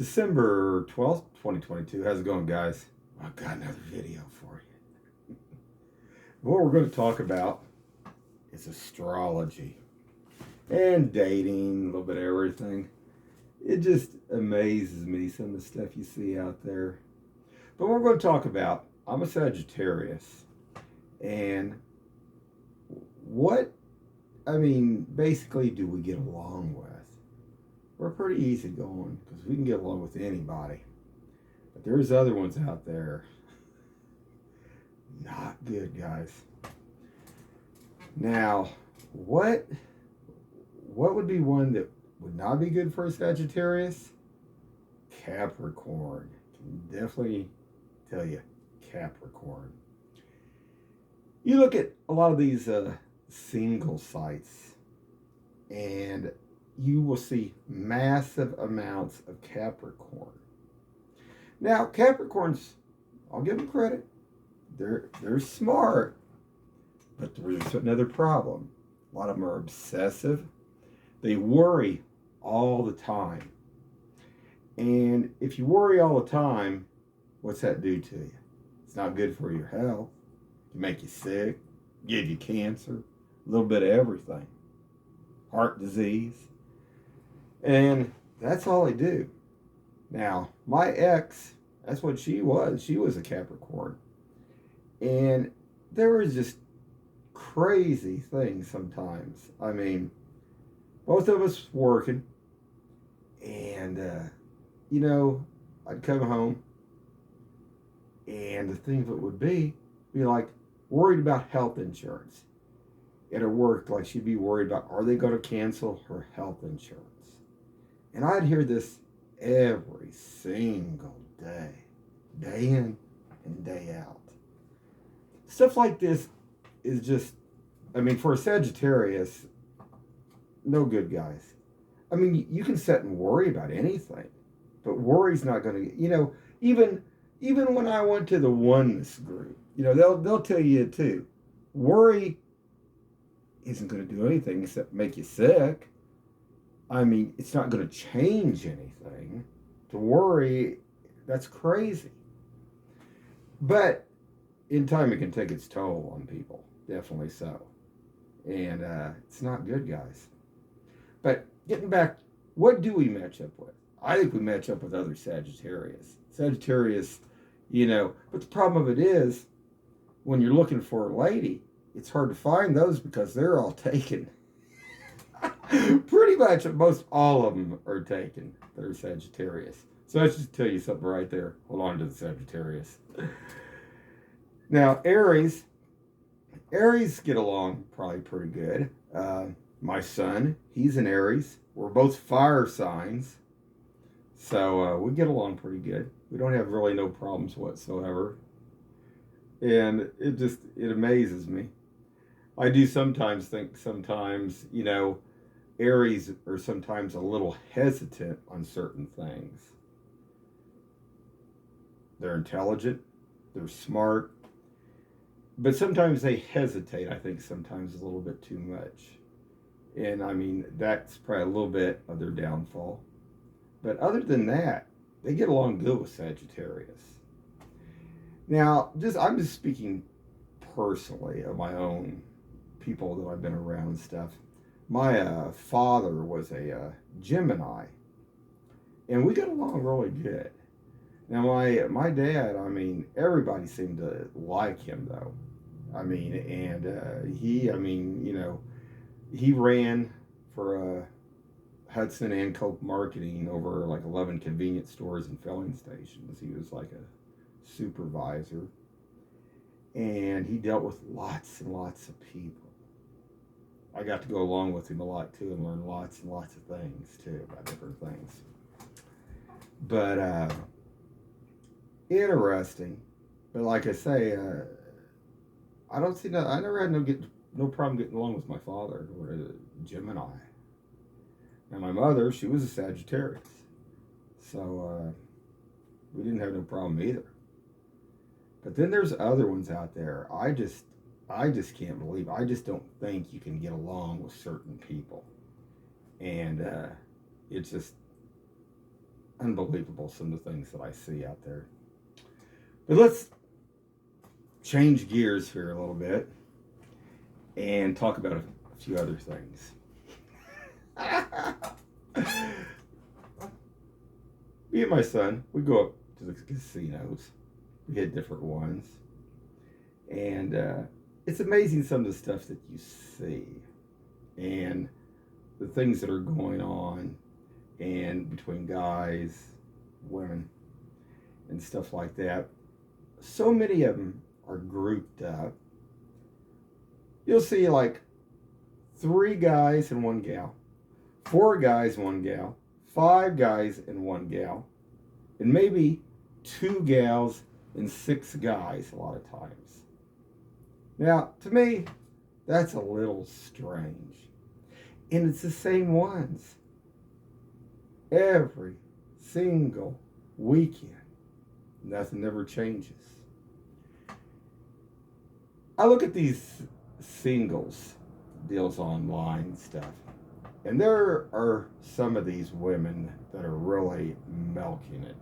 December 12th, 2022. How's it going, guys? I've got another video for you. What we're going to talk about is astrology and dating, a little bit of everything. It just amazes me, some of the stuff you see out there. But what we're going to talk about, I'm a Sagittarius. And basically, do we get along with? We're pretty easygoing because we can get along with anybody. But there's other ones out there. Not good, guys. Now, what would be one that would not be good for a Sagittarius? Capricorn. Can definitely tell you, Capricorn. You look at a lot of these single sites, and you will see massive amounts of Capricorn. Now, Capricorns, I'll give them credit. They're smart, but there's another problem. A lot of them are obsessive. They worry all the time. And if you worry all the time, what's that do to you? It's not good for your health. It can make you sick, give you cancer, a little bit of everything. Heart disease. And that's all they do. Now, my ex, that's what she was. She was a Capricorn. And there was just crazy things sometimes. I mean, both of us working. And, I'd come home. And the thing that would be like worried about health insurance. At her work, like she'd be worried about, are they going to cancel her health insurance? And I'd hear this every single day in and day out. Stuff like this is just, for a Sagittarius, no good, guys. You can sit and worry about anything, but worry's not going to, even when I went to the oneness group, they'll tell you too, worry isn't going to do anything except make you sick. It's not going to change anything. To worry, that's crazy. But in time, it can take its toll on people. Definitely so. And it's not good, guys. But getting back, what do we match up with? I think we match up with other Sagittarius. Sagittarius, but the problem of it is, when you're looking for a lady, it's hard to find those because they're all taken. Pretty much most all of them are taken. They're Sagittarius. So I should tell you something right there. Hold on to the Sagittarius. Now, Aries get along probably pretty good. My son, he's an Aries. We're both fire signs. So we get along pretty good. We don't have really no problems whatsoever. And it amazes me. I do sometimes think Aries are sometimes a little hesitant on certain things. They're intelligent, they're smart, but sometimes they hesitate, I think, sometimes a little bit too much. And that's probably a little bit of their downfall. But other than that, they get along good with Sagittarius. Now, I'm just speaking personally of my own people that I've been around and stuff. My father was a Gemini, and we got along really good. Now, my dad, everybody seemed to like him, though. He ran for Hudson and Coke Marketing over like 11 convenience stores and filling stations. He was like a supervisor, and he dealt with lots and lots of people. I got to go along with him a lot too and learn lots and lots of things too about different things. But interesting. But like I say, I never had no problem getting along with my father, or a Gemini. And my mother, she was a Sagittarius, so we didn't have no problem either. But then there's other ones out there. I just can't believe. I just don't think you can get along with certain people, and it's just unbelievable, some of the things that I see out there. But let's change gears here a little bit and talk about a few other things. Me and my son, we go up to the casinos. We hit different ones. And it's amazing some of the stuff that you see and the things that are going on and between guys, women, and stuff like that. So many of them are grouped up. You'll see like 3 guys and 1 gal, 4 guys, 1 gal, 5 guys and 1 gal, and maybe 2 gals and 6 guys a lot of times. Now, to me, that's a little strange. And it's the same ones every single weekend. Nothing ever changes. I look at these singles deals online stuff, and there are some of these women that are really milking it.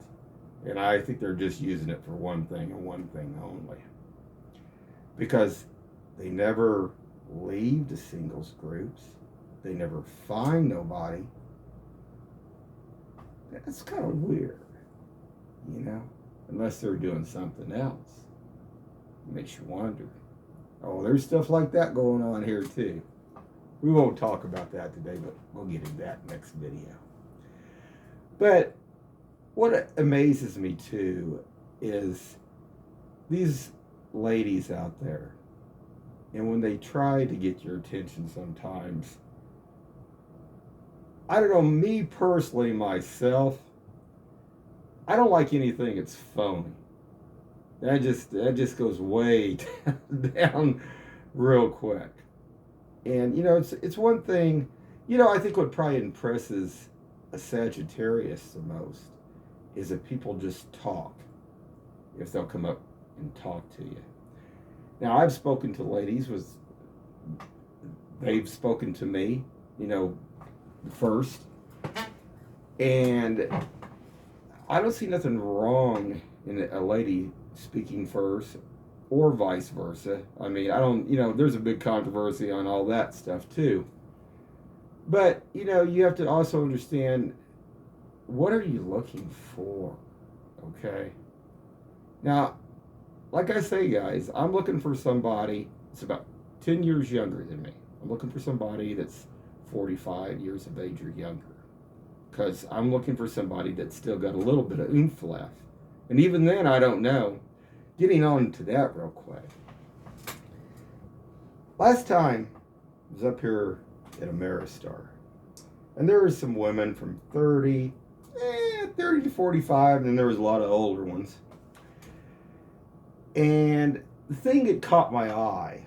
And I think they're just using it for one thing and one thing only. Because they never leave the singles groups. They never find nobody. That's kind of weird, you know? Unless they're doing something else. It makes you wonder. Oh, there's stuff like that going on here too. We won't talk about that today, but we'll get into that next video. But what amazes me too is these ladies out there, and when they try to get your attention sometimes, I don't know, me personally, myself, I don't like anything that's phony. That just goes way down real quick. And, you know, it's one thing, you know, I think what probably impresses a Sagittarius the most is if people just talk, if they'll come up and talk to you. Now, I've spoken to ladies, they've spoken to me, you know, first, and I don't see nothing wrong in a lady speaking first or vice versa. I mean, I don't, you know, there's a big controversy on all that stuff too. But, you know, you have to also understand, what are you looking for? Okay? Now, like I say, guys, I'm looking for somebody that's about 10 years younger than me. I'm looking for somebody that's 45 years of age or younger. Because I'm looking for somebody that's still got a little bit of oomph left. And even then, I don't know. Getting on to that real quick. Last time, I was up here at Ameristar. And there were some women from 30 to 45, and then there was a lot of older ones. And the thing that caught my eye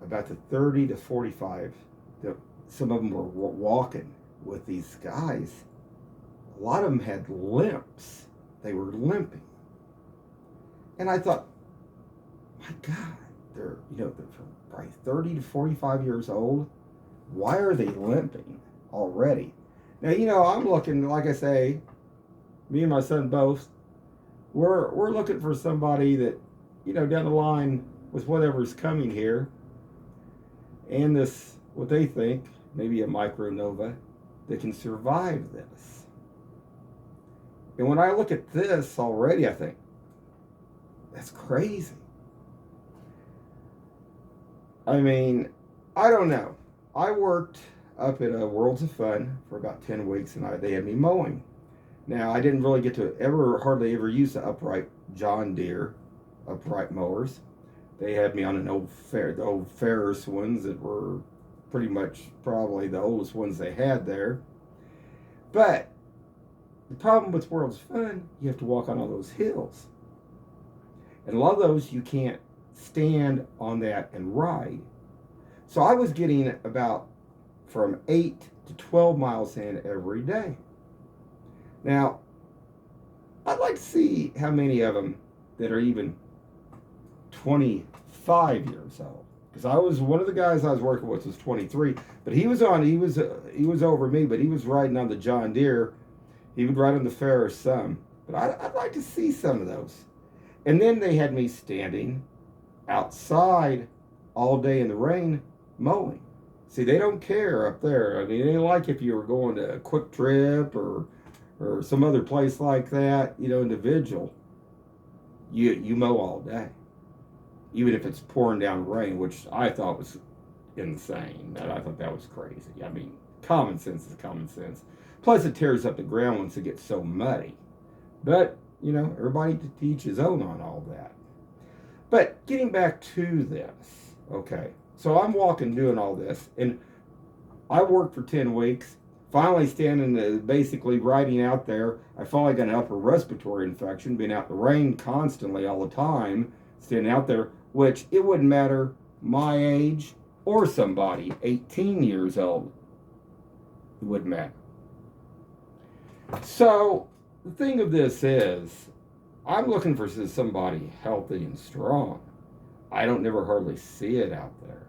about the 30 to 45, some of them were walking with these guys. A lot of them had limps. They were limping. And I thought, my God, they're probably 30 to 45 years old. Why are they limping already? Now, you know, I'm looking, like I say, me and my son both, we're looking for somebody that, you know, down the line with whatever's coming here, and this, what they think, maybe a micronova, that can survive this. And when I look at this already, I think, that's crazy. I mean, I don't know. I worked up at Worlds of Fun for about 10 weeks, and they had me mowing. Now, I didn't really get to hardly ever use the upright John Deere upright mowers. They had me on the old Ferris ones that were pretty much probably the oldest ones they had there. But the problem with Worlds of Fun, you have to walk on all those hills. And a lot of those you can't stand on that and ride. So I was getting about from 8 to 12 miles in every day. Now, I'd like to see how many of them that are even 25 years old. Because I was, one of the guys I was working with was 23, but he was over me, but he was riding on the John Deere, He would ride on the fair some, but I'd like to see some of those. And then they had me standing outside all day in the rain mowing. See, they don't care up there. I mean, they like if you were going to a Quick Trip or some other place like that, individual. You mow all day, even if it's pouring down rain, which I thought was insane. I thought that was crazy. I mean, common sense is common sense. Plus, it tears up the ground once it gets so muddy. But everybody to teach his own on all that. But getting back to this, okay. So I'm walking, doing all this, and I worked for 10 weeks. Finally, standing, basically riding out there, I finally got an upper respiratory infection, being out in the rain constantly all the time, standing out there, which it wouldn't matter my age or somebody 18 years old. It wouldn't matter. So the thing of this is, I'm looking for somebody healthy and strong. I don't never hardly see it out there.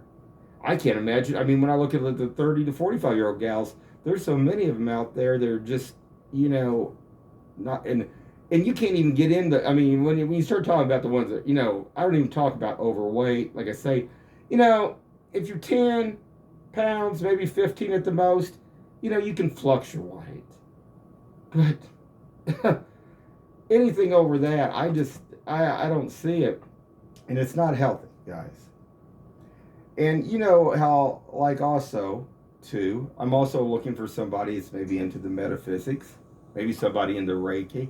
I can't imagine. I mean, when I look at the 30 to 45-year-old gals, there's so many of them out there. They're just, not, and you can't even get into, I mean, when you start talking about the ones that, I don't even talk about overweight. Like I say, if you're 10 pounds, maybe 15 at the most, you can fluctuate. But anything over that, I don't see it. And it's not healthy, guys. And how, like, also, too, I'm also looking for somebody that's maybe into the metaphysics, maybe somebody into Reiki.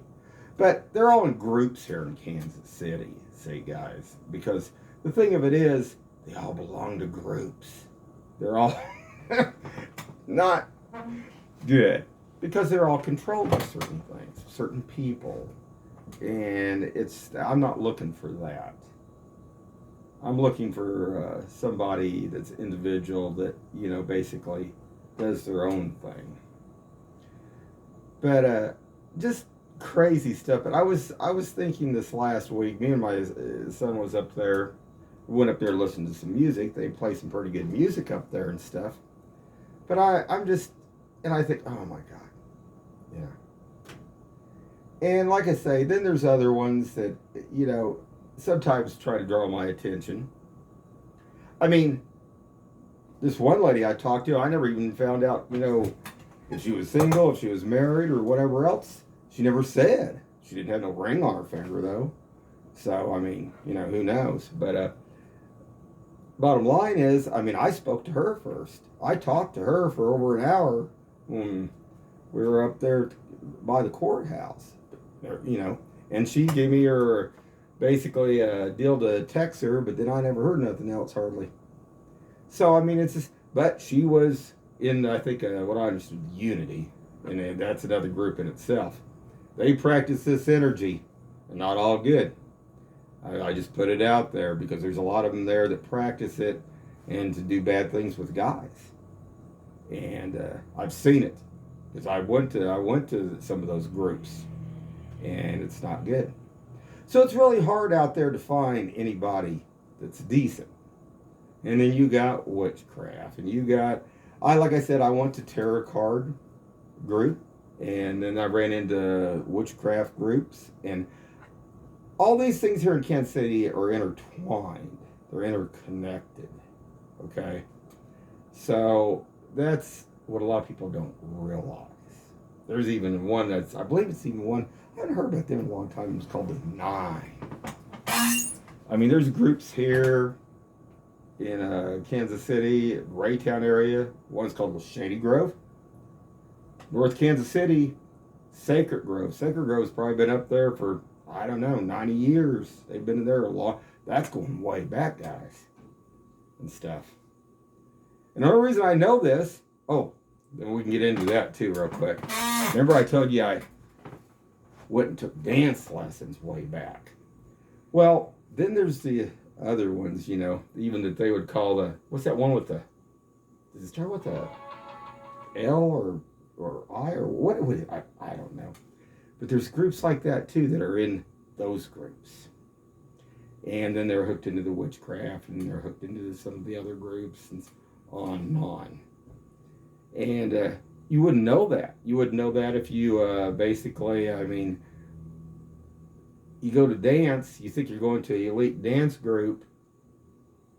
But they're all in groups here in Kansas City, see, guys. Because the thing of it is, they all belong to groups. They're all not good. Because they're all controlled by certain things, certain people. And I'm not looking for that. I'm looking for somebody that's individual that, basically does their own thing. But just crazy stuff. But I was thinking this last week, me and my son was up there, went up there to listen to some music. They play some pretty good music up there and stuff. But I'm just, and I think, oh my God. Yeah. And like I say, then there's other ones that, sometimes try to draw my attention. I mean, this one lady I talked to, I never even found out, if she was single, if she was married, or whatever else. She never said. She didn't have no ring on her finger, though. So, I mean, who knows? But bottom line is, I mean, I spoke to her first. I talked to her for over an hour when we were up there by the courthouse, and she gave me her, basically a deal to text her, but then I never heard nothing else hardly. So, I mean, it's just, but she was in, I think, what I understood, Unity, and that's another group in itself. They practice this energy, and not all good. I just put it out there because there's a lot of them there that practice it and to do bad things with guys. And I've seen it because I went to some of those groups, and it's not good. So it's really hard out there to find anybody that's decent. And then you got witchcraft, and you got, like I said, I went to tarot card group, and then I ran into witchcraft groups, and all these things here in Kansas City are intertwined. They're interconnected. Okay? So that's what a lot of people don't realize. There's even one I believe it's even one, I haven't heard about them in a long time. It's called the Nine. I mean, there's groups here in Kansas City, Raytown area. One's called Shady Grove. North Kansas City, Sacred Grove. Sacred Grove's probably been up there for, I don't know, 90 years. They've been there a long. That's going way back, guys, and stuff. And the only reason I know this, then we can get into that too real quick. Remember I told you I went and took dance lessons way back. Well, then there's the other ones, even that they would call what's that one with does it start with a L or I or what would it, I don't know. But there's groups like that too that are in those groups. And then they're hooked into the witchcraft, and they're hooked into some of the other groups, and on and on. And you wouldn't know that. You wouldn't know that if you basically, I mean, you go to dance, you think you're going to an elite dance group,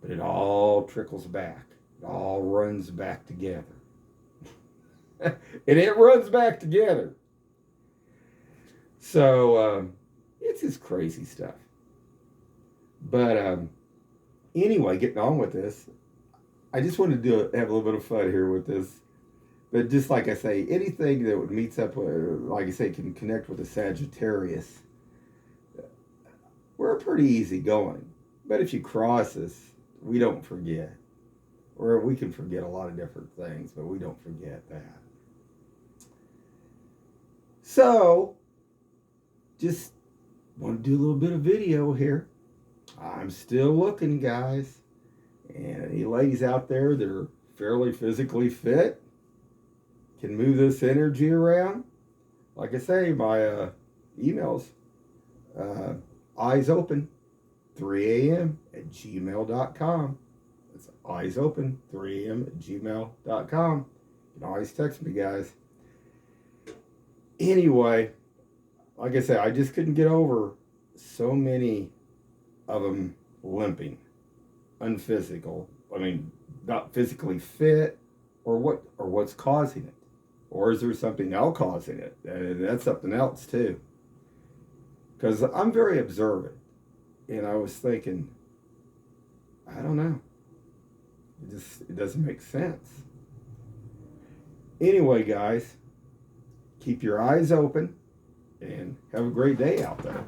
but it all trickles back. It all runs back together. And it runs back together. So it's just crazy stuff. But anyway, getting on with this, I just wanted to have a little bit of fun here with this. But just like I say, anything that meets up with, like I say, can connect with a Sagittarius, we're pretty easy going. But if you cross us, we don't forget. Or we can forget a lot of different things, but we don't forget that. So, just want to do a little bit of video here. I'm still looking, guys. And any ladies out there that are fairly physically fit, can move this energy around. Like I say, my emails, eyes open, 3 a.m. at gmail.com. That's eyes open, 3 a.m. at gmail.com. You can always text me, guys. Anyway, like I said, I just couldn't get over so many of them limping, unphysical. I mean, not physically fit, or what's causing it, or is there something else causing it? That's something else too. Because I'm very observant, and I was thinking, I don't know. It doesn't make sense. Anyway, guys, keep your eyes open and have a great day out there.